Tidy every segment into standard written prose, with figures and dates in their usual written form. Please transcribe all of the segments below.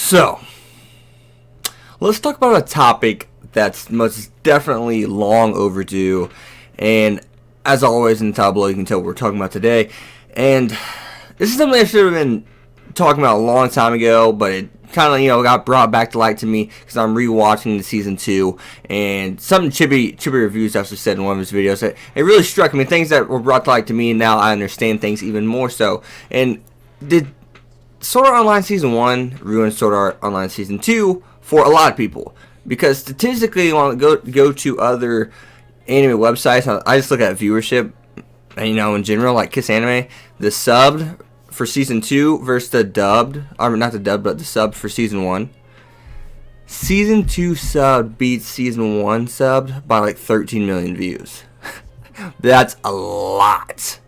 So, let's talk about a topic that's most definitely long overdue. And as always in the top below, you can tell what we're talking about today. And this is something I should have been talking about a long time ago, but it kind of, got brought back to light to me because I'm rewatching the season 2, and something Chibi Reviews actually said in one of his videos that it really struck me. Things that were brought to light to me, and now I understand things even more so. And did Sword Art Online Season 1 ruin Sword Art Online Season 2 for a lot of people? Because statistically, you want to go to other anime websites, I just look at viewership, and in general, like Kiss Anime, the subbed for Season 2 versus the dubbed, or not the dubbed, but the subbed for Season 1. Season 2 subbed beats Season 1 subbed by like 13 million views. That's a lot.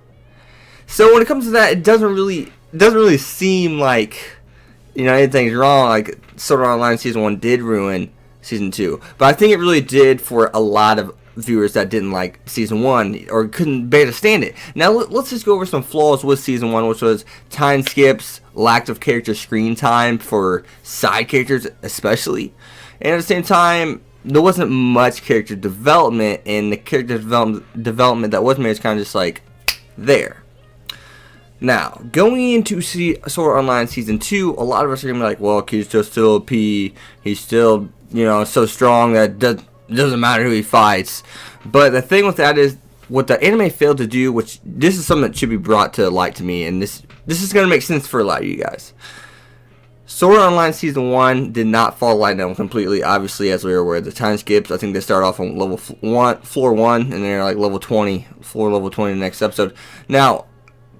So when it comes to that, it doesn't really seem like anything's wrong. Like Sword Art Online Season 1 did ruin Season 2, but I think it really did for a lot of viewers that didn't like Season 1 or couldn't bear to stand it. Now let's just go over some flaws with Season 1, which was time skips, lack of character screen time for side characters especially, and at the same time there wasn't much character development, and the character development that was made is kind of just like there. Now, going into Sword Art Online Season 2, a lot of us are going to be like, well, Kirito's still OP, he's still, so strong that doesn't matter who he fights. But the thing with that is, what the anime failed to do, which this is something that should be brought to light to me, and this is going to make sense for a lot of you guys. Sword Art Online Season 1 did not follow Light Novel completely, obviously, as we were aware. The time skips, I think they start off on floor 1, and they're like level 20 the next episode. Now,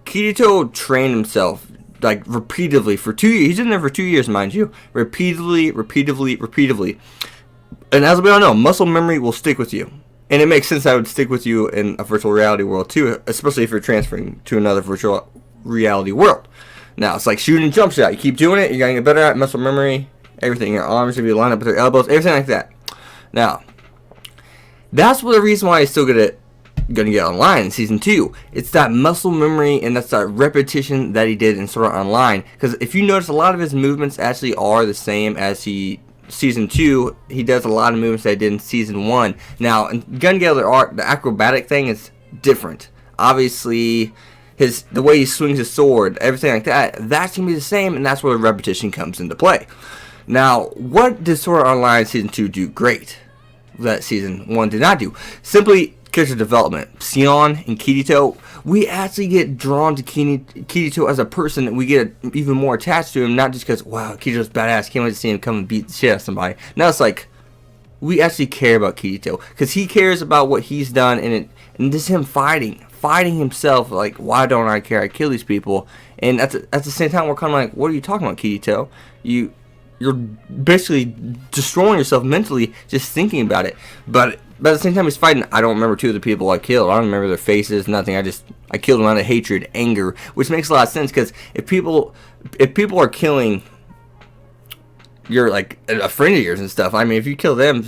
Kirito trained himself like repeatedly for 2 years. He's in there for 2 years, mind you. Repeatedly. And as we all know, muscle memory will stick with you. And it makes sense that it would stick with you in a virtual reality world too, especially if you're transferring to another virtual reality world. Now, it's like shooting jump shot. You keep doing it, you're going to get better at muscle memory, everything. Your arms will be lined up with your elbows, everything like that. Now, that's the reason why he's still going to get online in Season 2. It's that muscle memory, and that's that repetition that he did in Sword Art Online. Because if you notice, a lot of his movements actually are the same as Season 2. He does a lot of movements that he did in Season 1. Now, in Gun Gale, the acrobatic thing is different. Obviously, the way he swings his sword, everything like that's going to be the same, and that's where the repetition comes into play. Now, what did Sword Art Online Season 2 do great that Season 1 did not do? Simply character development. Sion and Kirito, we actually get drawn to Kirito as a person. We get even more attached to him, not just because, wow, Kirito's badass, can't wait to see him come and beat the shit out of somebody. Now it's like, we actually care about Kirito, because he cares about what he's done, and this is him fighting himself, like, why don't I care? I kill these people. And at the same time, we're kind of like, what are you talking about, Kirito? You're basically destroying yourself mentally just thinking about it. But at the same time he's fighting, I don't remember two of the people I killed. I don't remember their faces, nothing. I killed them out of hatred, anger, which makes a lot of sense, because if people are killing your, like, a friend of yours and stuff, I mean, if you kill them,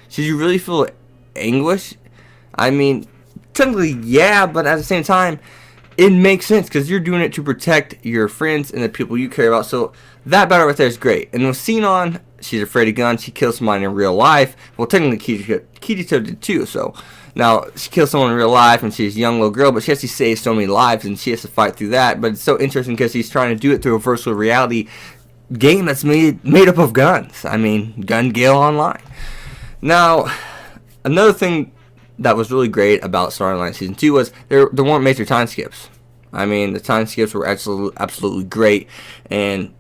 should you really feel anguish? I mean, technically, yeah, but at the same time, it makes sense, because you're doing it to protect your friends and the people you care about. So that battle right there is great. And with Sinon, she's afraid of guns. She kills someone in real life. Well, technically, Kirito did too. So now she kills someone in real life, and she's a young little girl, but she has to save so many lives, and she has to fight through that. But it's so interesting because he's trying to do it through a virtual reality game that's made up of guns. I mean, Gun Gale Online. Now, another thing that was really great about Sword Art Online Season 2 was there weren't major time skips. I mean, the time skips were absolutely great, and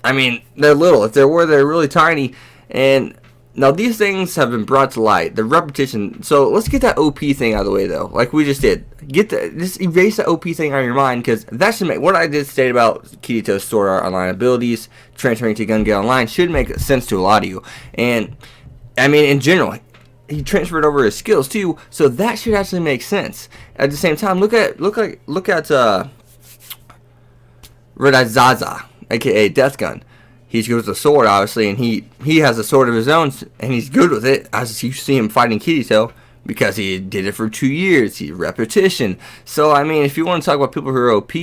I mean, they're little. If there were, they're really tiny. And now these things have been brought to light. The repetition. So let's get that OP thing out of the way, though, like we just did. Just erase the OP thing out of your mind, because that should make what I did state about Kirito's Sword Art Online abilities transferring to Gun Gale Online should make sense to a lot of you. And I mean, in general, he transferred over his skills too, so that should actually make sense. At the same time, look at Red Eye Zaza, aka Death Gun. He's good with the sword, obviously, and he has a sword of his own, and he's good with it, as you see him fighting Kirito, because he did it for 2 years. He repetition. So I mean, if you want to talk about people who are OP,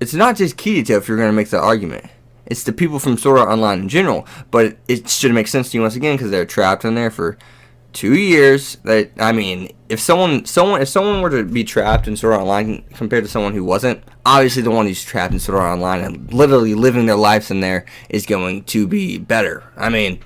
it's not just Kirito if you're going to make the argument. It's the people from Sword Art Online in general. But it should make sense to you once again because they're trapped in there for 2 years. That, I mean, if someone were to be trapped in Sword Art Online compared to someone who wasn't, obviously the one who's trapped in Sword Art Online and literally living their lives in there is going to be better. I mean,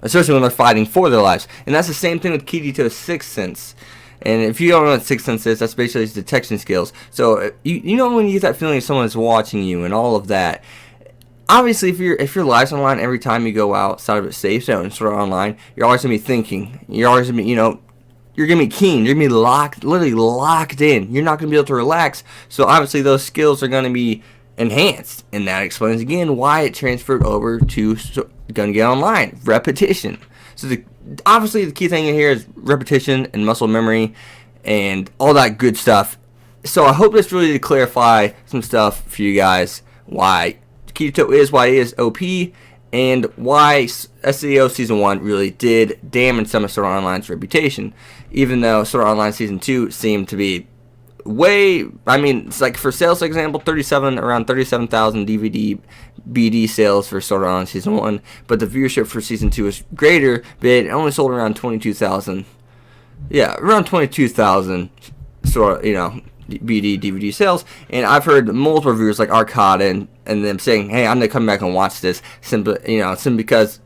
especially when they're fighting for their lives. And that's the same thing with Kirito's Sixth Sense. And if you don't know what Sixth Sense is, that's basically his detection skills. So you know when you get that feeling of someone is watching you and all of that. Obviously, if your life's online every time you go outside of a safe zone and Sword Art Online, you're always gonna be thinking. You're always gonna be, you're gonna be keen. You're gonna be literally locked in. You're not gonna be able to relax. So obviously, those skills are gonna be enhanced, and that explains again why it transferred over to Gun Gale Online. Repetition. So obviously the key thing in here is repetition and muscle memory and all that good stuff. So I hope this really did clarify some stuff for you guys, why Kirito is why he is OP, and why SAO Season 1 really did damage some of Sword Art Online's reputation, even though Sword Art Online Season 2 seemed to be it's like for sales, for example, around 37,000 DVD BD sales for Sword Art Online Season 1, but the viewership for Season 2 is greater, but it only sold around 22,000. Yeah, around 22,000 BD DVD sales, and I've heard multiple reviewers like Arcada and them saying, hey, I'm going to come back and watch this, simply because,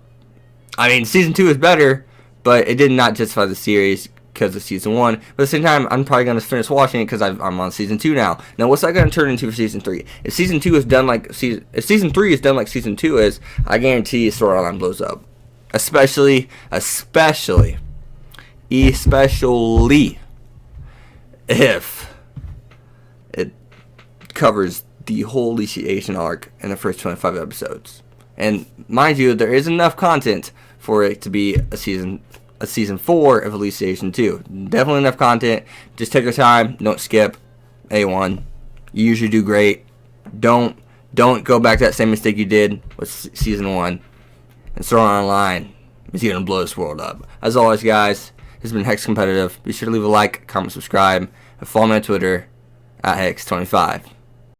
Season 2 is better, but it did not justify the series because of Season 1, but at the same time, I'm probably going to finish watching it because I'm on Season 2 now. Now, what's that going to turn into for Season 3? If Season 3 is done like Season 2 is, I guarantee Sword Art Online blows up. Especially if it covers the whole Eliciation arc in the first 25 episodes. And mind you, there is enough content for it to be a season 4 of Eliciation 2. Definitely enough content. Just take your time. Don't skip. A1. You usually do great. Don't go back to that same mistake you did with Season 1. And Sword Art Online is going to blow this world up. As always, guys, this has been Hex Competitive. Be sure to leave a like, comment, subscribe, and follow me on Twitter at Hex25.